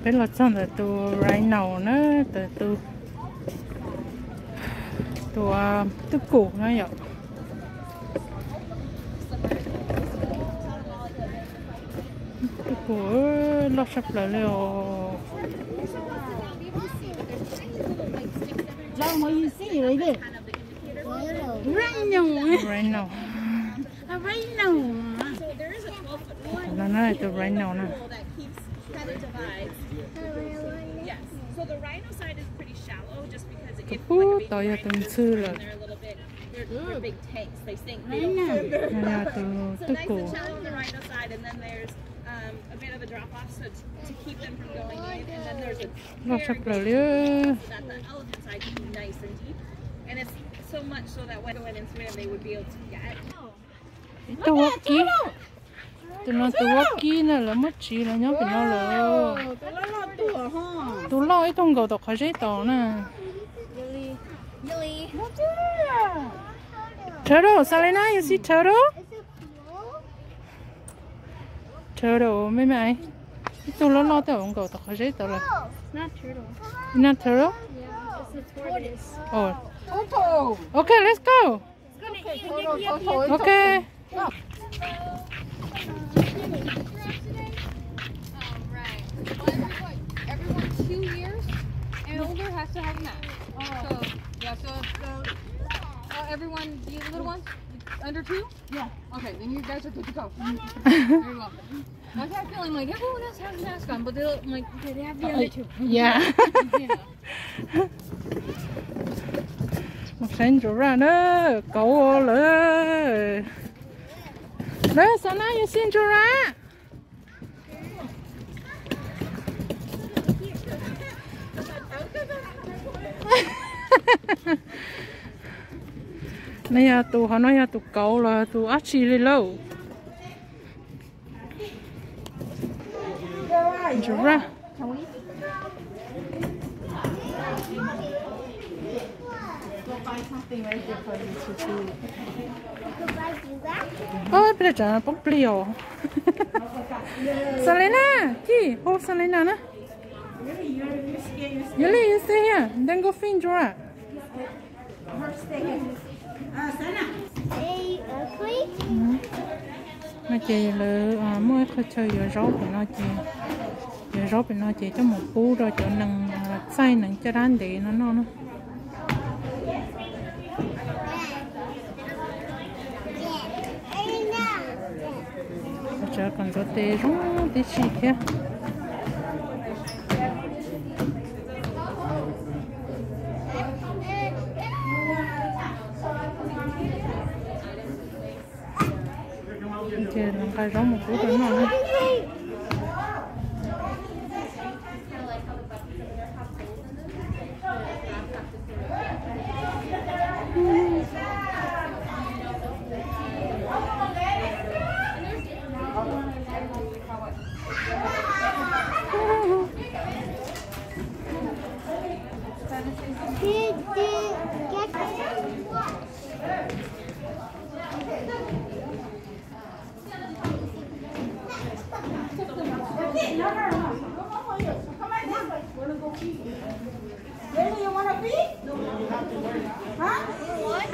bên là chọn là tụ rhino nữa tụ củ nó vậy tụ củ lo sắp lại liệu Long, what you see right there? Rhino. rhino A rhino. So there is a 12-foot one là nó là tụ rhino nè that keeps kind of divides. Yes. So the rhino side is pretty shallow just because it gives tụ like a tỏi big từng sư là they're a little bit they're big tanks. They sink. They don't swim very nó là well. tụ So tụ nice củ and shallow on the rhino side, and then there's a bit of a drop off, so to keep them from going in, and then there's a lo very sắp big lại liệu so that the elephant side can be nice and deep, and it's so much so that when they go in and swim, they would be able to get. tụ quốc kí tụ nó tụ quốc kí nè là mất chỉ là nhớ bị nó là tụ lo ấy trong cầu tộc khai giấy tàu nè turtle Selena you see turtle turtle mấy mày tụ lo tàu trong cầu tộc khai giấy tàu là Not turtle. not turtle Yeah, it's a tortoise. oh Toto. okay let's go It's gonna eat you. okay Right. Well, everyone 2 years and older has to have a mask. So, yeah, everyone, you little ones, under 2? Yeah. Okay, then you guys are good to go. Very well. I got a feeling like everyone else has a mask on, but they're like, okay, they have the other 2. yeah Yeah. một sen chỗ ra nữa cậu lỡ đó sao nó như xin chỗ ra này à tụ họ nói à tụ cậu là tụ ác chi đi lâu chỗ ra ôi bây giờ bốc liều Selena kì hold Selena nè you stay here then go find Jora nó chỉ là mới khơi chơi giờ rau của nó chỉ giờ rau của nó chỉ cho một cú rồi cho nâng xay nâng cho đan để nó non giờ còn có tê rong tê xịt thế giờ làm cái rong một cú rồi nó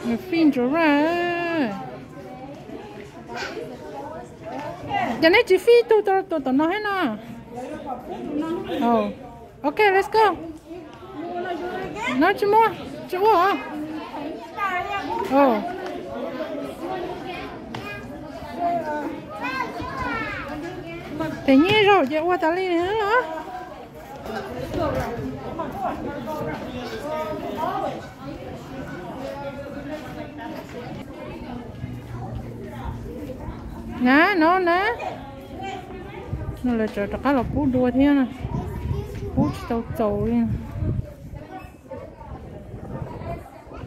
Người phim chỗ ra giờ này chỉ phi tụi nó hết nè oh okay let's go nó chú mua hả oh tự nhiên rồi giờ qua tao lên nữa hả nè nó là trời cả là cú đua thế nè cú trâu đi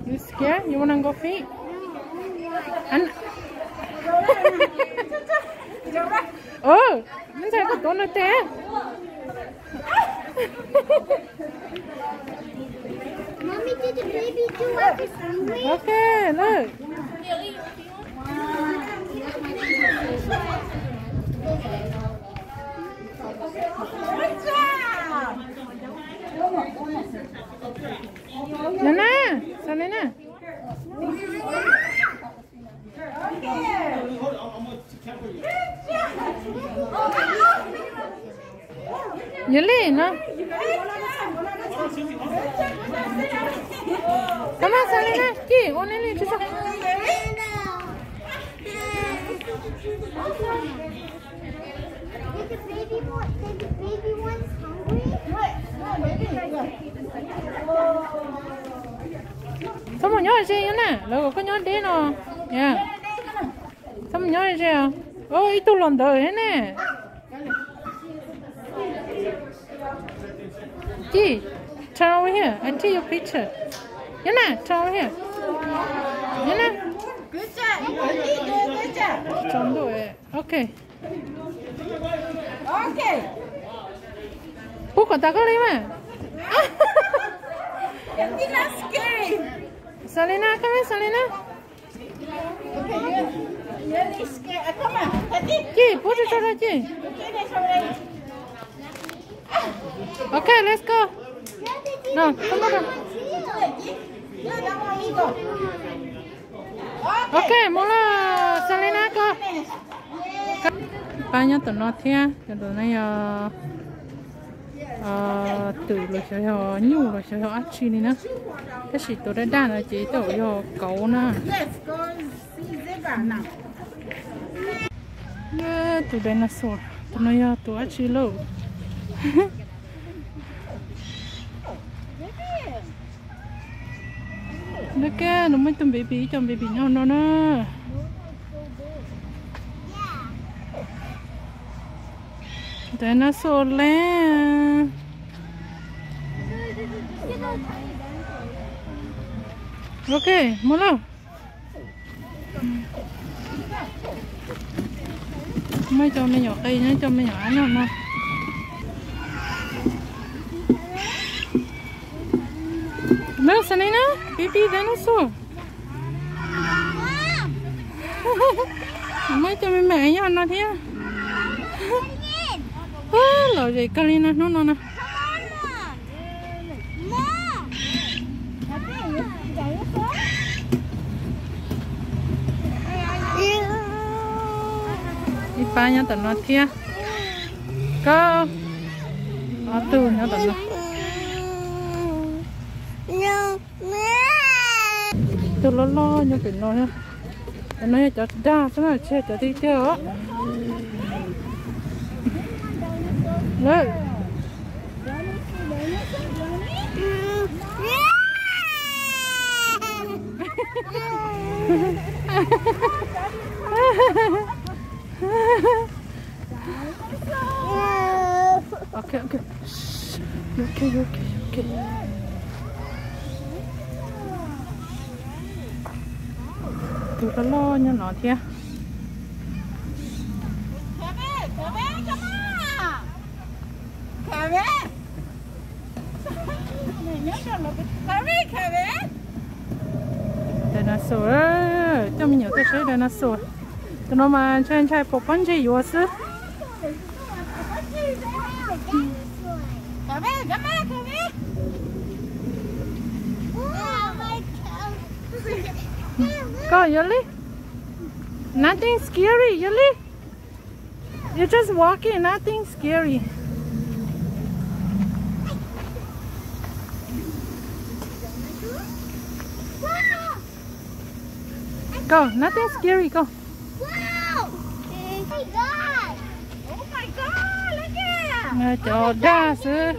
you scared you wanna go feed anh mình thấy có tốn nó té Mommy, did the baby do everything? okay look Yana, Selena. Yali, no? Come on, Selena. Gee, one in each. Did the baby one's hungry? Sao mà nhớ gì nè, rồi có nhớ đi nó, nha. Sao mà nhớ gì à? Ôi, tôi lần đầu thế nè. Chị, turn over here. I take your picture. Nhớ nè, turn over here. Nhớ nè. Good job. Good job. Trong rồi, okay. Okay. Ủa, còn ta có lấy mà. It's not scary. Selena, come here, Selena. Okay, you're really scared. Come on. Chị, put it over chị. Okay, let's go. No, come on. Okay, mula Selena go. Ba nhá tụi nó theo, cho tụi nó từ rồi cho họ nhu rồi cho họ ăn chi nữa. Cái gì tụi nó đan là chỉ tụi họ cậu nè. Let's go see zebra now. Tụi dinosaur, tụi nó tụi ăn chi lâu. Nó kia, nó mới tụi baby nhau nó nè. Dinosaur land. Okay, mula. Mấy cho mấy nhỏ cây nhá, cho mấy nhỏ ăn không nào. Nó sao này nè, baby dinosaur. Mấy cho mấy mẹ nhá nó thế. Lo vậy Karina, no. Ipa nhá tận nó kia. Go. Tu nhá tận nó. Tu lo nhá tận nó nhá. Nó cho đa, nó chơi cho đi theo. Look. Okay. Shh. Okay. Tụi nó lo nha nó thia. Dinosaur, cho mình nhớ tới số dinosaur. Tụi nó mà chơi bộ bắn gì vậy chứ? Go, Yuli. Nothing scary, Yuli. You're just walking, nothing scary. Go, nothing scary, go. Wow! Oh my god! Look at Nghe cho đa sư.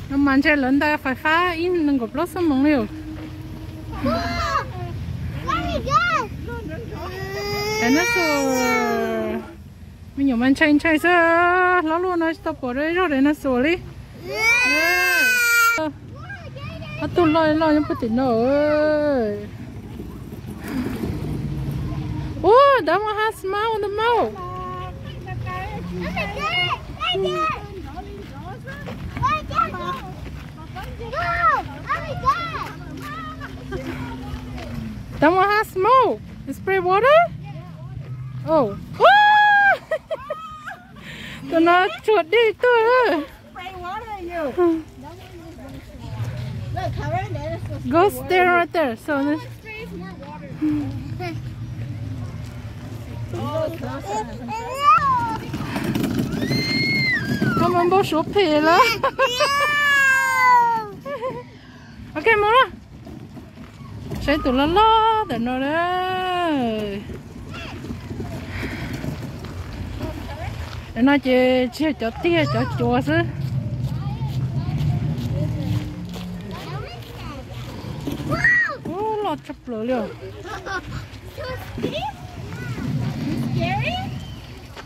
Nó mang chơi lớn ta phải phá in đừng có lót xong mong liều. Dinosaur. Mình nhiều mang chơi sao? Nó luôn nó stop ở đây rồi dinosaur đi. Tôi lo nhưng có tiền rồi. Oh, that one has smile on the mouth. Someone has smoke. Spray water? Oh. Tụi nó chuột đi tôi ơi. Spray water you. Look, cover there. Go stay right there. So this. Come on, bố số phê là. Ok, mua đó. Sẽ tụi nó lo, tụi nó đấy. Để nó chơi cho tia, cho chua chứ. Lo chụp lửa liền.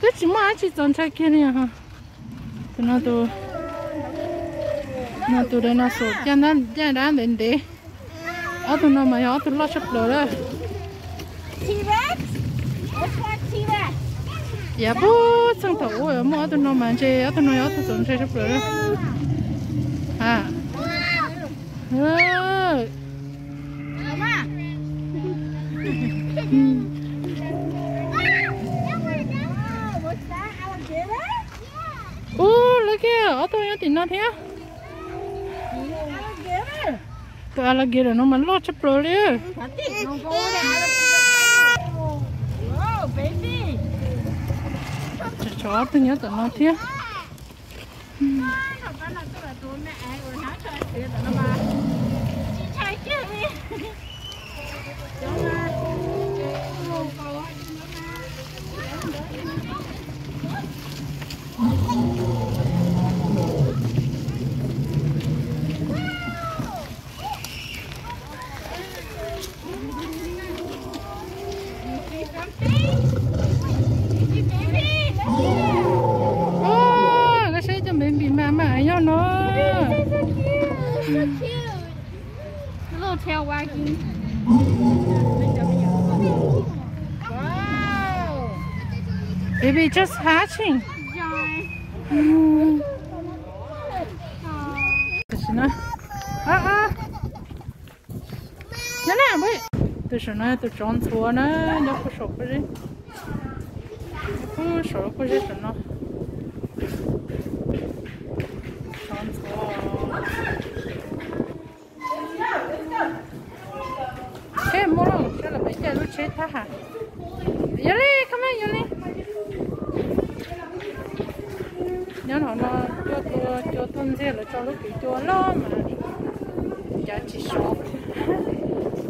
Cái chỉ mà chỉ chọn trái kia này hả? Tụi nó tụi nó sụt chân nó đến đi. Ở tụi nó mà ở tụi nó chụp lửa đó. T-Rex? Which one T-Rex? Dạ bố sang thấu ở mua tụi nó mà chơi ở tụi nó ở tụi nó chơi chụp lửa đó. À. Look here, ở tôi thì nó thế. Tụi alligator nó mà lo chụp rồi đi. Oh, baby. Chó tôi nhớ tụi nó thế. Cái xe cho mình bị mà nhau nó. So cute. A little tail wagging. Wow. Baby just hatching. Nè. Nè nè bơi. Tôi sợ nó tôi trốn thua nó có sổ cái gì. Có sổ cái gì nó. Trốn thua. Thế mua rồi, cho là mấy cái lúc chết thà hả? Yoli, come on Yoli. Nhớ nó cho tuần thế là cho lúc bị cho lo mà đi. Chả chỉ số.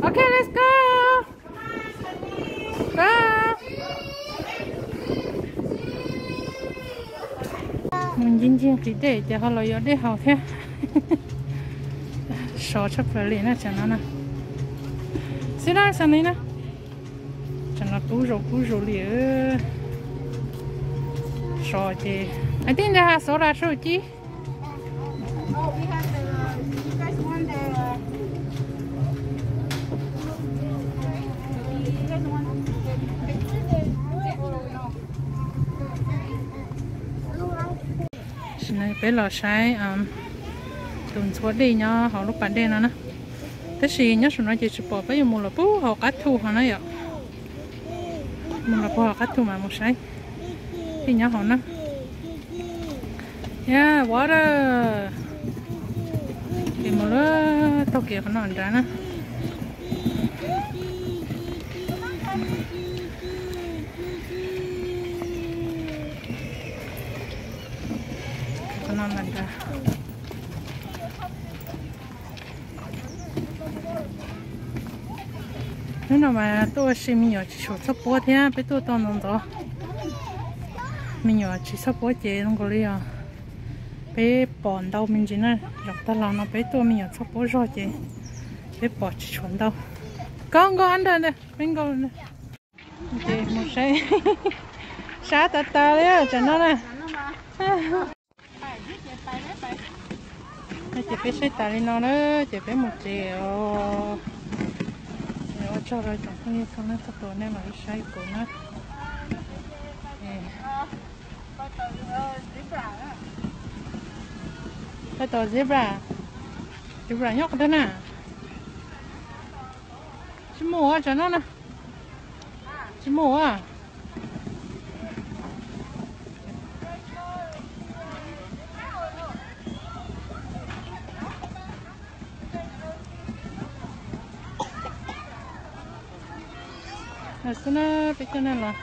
Okay, let's go. Go. Mình dính thì để cho họ lấy để học thế. Số chấp phải liền nè chẳng nó nè. Xin lỗi sao này nè. Chẳng nó cú rổ liền. Số chứ. I think they have soda too, G. Oh, we have the, you guys want the, you guys want Chị này bé lò sai tuần suốt đi nhá, họ lúc bạn đen nó nè. Thế gì nhá, chúng nó chỉ chụp bỏ bây giờ một là bố họ cắt thu họ nói vậy. Một là bố họ cắt thu mà một sai. Thì nhá họ nè. Yeah, water. Thì một là tao kia nó ăn ra nè. Nó ăn ra. Nếu nào mà tôi xem mình nhỏ chỉ số sắp bố thế, bé tôi toàn nông đó. Mình nhỏ chỉ sắp bố chế không có lý à. Bé bòn đâu mình chỉ nói dọc ta lòng nó bé tôi mình nhỏ sắp bố rồi chế. Bé bỏ chỉ chuẩn đâu. Con ăn đây nè, mình go nè. Ok, một xe. Xá tà đấy, chẳng nó nè. Chị phải xây tà lên nó nữa, chị phải một triệu. Nếu cho rồi chẳng không như không nó sắp tổ nên mà xây của nó. Cái tổ zebra. Zebra nhóc thế nào? chỉ mua cho nó nè chỉ mua à cái này bây giờ là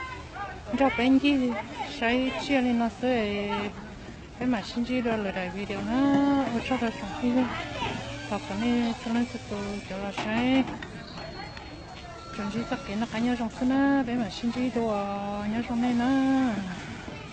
cho bên kia sai chia lên nó sẽ cái mà xin chỉ đó là đại video nó ở trong đó xong thì tập cái này cho nên sẽ tôi cho là sai chuẩn bị tất cả nó cả nhau trong cái nó cái mà xin chỉ đồ nhau trong này nó